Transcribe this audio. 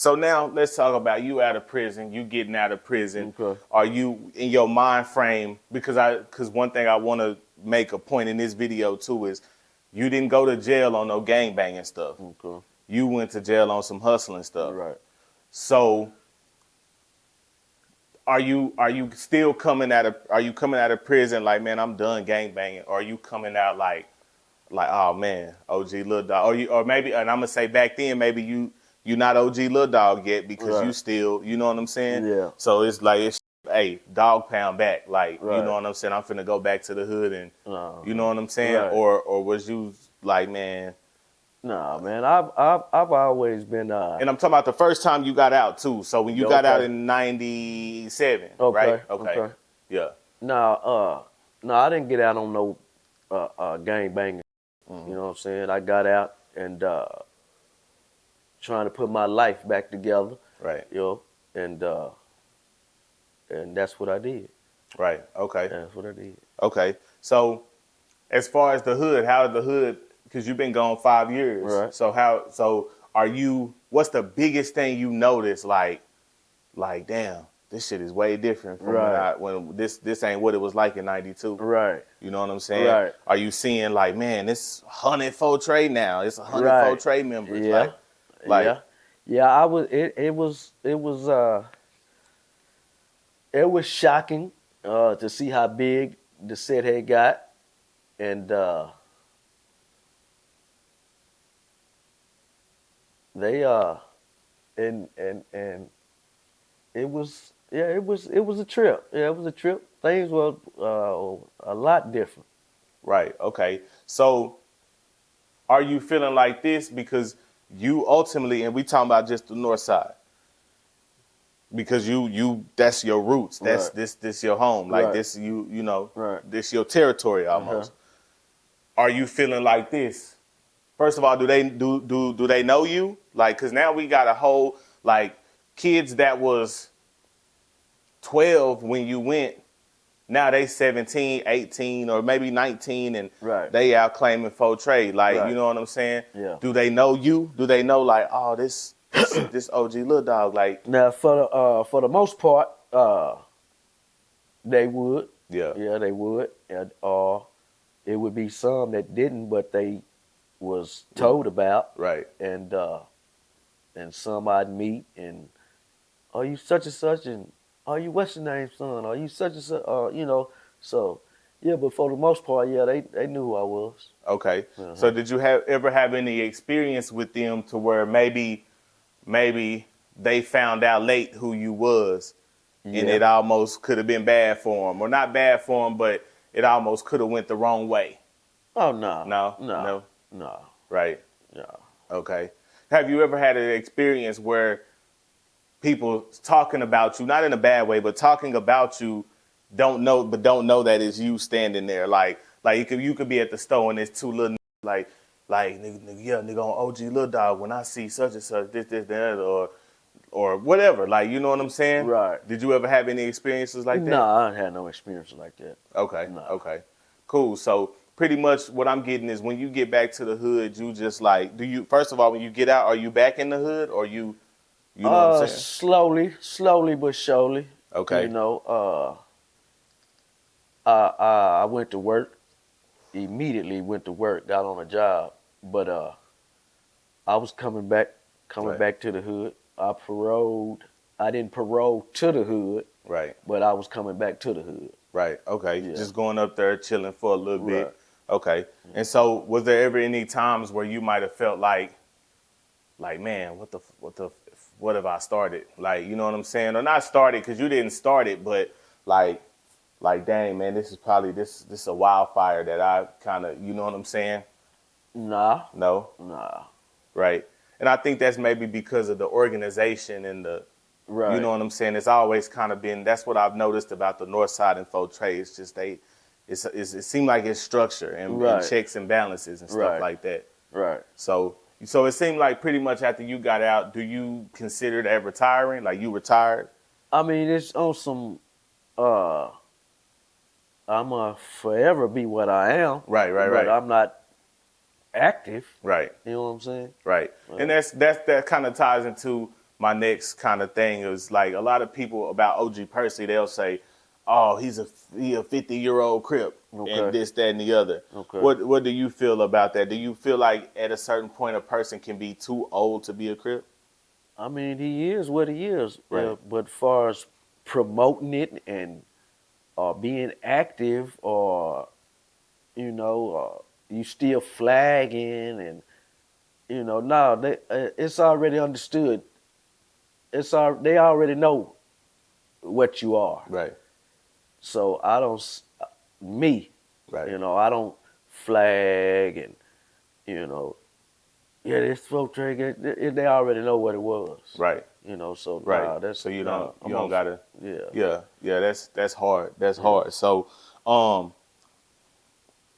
So now let's talk about you out of prison, you getting out of prison. Okay. Are you in your mind frame? Because one thing I want to make a point in this video too is you didn't go to jail on no gang banging stuff. Okay. You went to jail on some hustling stuff. Right. So are you still coming out of prison like, man, I'm done gang banging? Or are you coming out like, oh man, OG Lil Dog? Or maybe, and I'm gonna say back then, maybe you not OG Lil Dog yet because Right. you still, you know what I'm saying? Yeah. So it's like, hey, dog pound back. Like, Right. you know what I'm saying? I'm finna go back to the hood and, you know what I'm saying? Right. Or was you like, man? Nah, man, I've always been. And I'm talking about the first time you got out too. So when you got out in '97, right? Okay. Yeah. No, I didn't get out on no gang banging. Mm-hmm. You know what I'm saying? I got out and trying to put my life back together. Right. You know, and that's what I did. Right. Okay. That's what I did. Okay. So as far as the hood, how is the hood? Because you've been gone 5 years. Right. So are you? What's the biggest thing you notice? Like, damn, this shit is way different from when this ain't what it was like in '92. Right. You know what I'm saying? Right. Are you seeing like, man, it's 104 trade now? It's 104 trade members. Yeah. Yeah. I was. It was shocking to see how big the set had got, and they and it was it was a trip. Yeah, it was a trip. Things were a lot different. Right. Okay. So are you feeling like this because you ultimately, and we talking about just the north side, because you that's your roots. That's this your home. Like this you know, this your territory almost. Are you feeling like this? First of all, do they know you? Like, cause now we got a whole, like, kids that was 12 when you went, now they 17, 18, or maybe 19, and they out claiming for trade. Like, you know what I'm saying? Yeah. Do they know you? Do they know, like, oh, this OG Lil Dog? Like, now for the most part, they would. Yeah. Yeah, they would. And it would be some that didn't, but they was told about. Right. And some I'd meet and, are you such and such, and are you what's your name, son? Are you such and such? You know, so yeah, but for the most part, yeah, they knew who I was. Okay. So did you ever have any experience with them to where maybe they found out late who you was, and it almost could have been bad for them, or not bad for them, but it almost could have went the wrong way? Oh no. No. Right. No. Okay. Have you ever had an experience where people talking about you, not in a bad way, but talking about you, don't know that it's you standing there? Like you could be at the store and it's two little like nigga on OG Lil Dog, when I see such and such, this, that, or whatever. Like, you know what I'm saying? Right. Did you ever have any experiences like that? No, I had no experiences like that. Okay. No. Okay. Cool. So pretty much what I'm getting is when you get back to the hood, you just like, first of all, when you get out, are you back in the hood, or you know what I'm saying? Slowly but surely. Okay. You know, I went to work, immediately went to work, got on a job, but I was coming back to the hood. I didn't parole to the hood. Right. But I was coming back to the hood. Right. Okay. Yeah. Just going up there, chilling for a little bit. Okay. And so was there ever any times where you might have felt like, man, what have I started? Like, you know what I'm saying? Or not started, because you didn't start it, but like, dang, man, this is probably, this is a wildfire that I kind of, you know what I'm saying? Nah. No? Nah. Right. And I think that's maybe because of the organization and the, you know what I'm saying? It's always kind of been, that's what I've noticed about the North Side Info Trade. It's just it seemed like it's structure and checks and balances and stuff like that. Right. So it seemed like pretty much after you got out, do you consider that retiring? Like, you retired? I mean, it's on some, I'm going to forever be what I am. Right. But I'm not active. Right. You know what I'm saying? Right. And that kind of ties into my next kind of thing is like a lot of people about OG Percy, they'll say, "Oh, he a 50-year-old Crip," Okay. and this, that, and the other. Okay. What do you feel about that? Do you feel like at a certain point a person can be too old to be a Crip? I mean, he is what he is. Right. But far as promoting it and being active, or you still flagging, and no, it's already understood. They already know what you are. Right. So I don't, me, Right. I don't flag, and yeah, this folk drink. They already know what it was. Right. So Right. nah, so you don't gotta. yeah. Yeah. That's hard. That's hard. So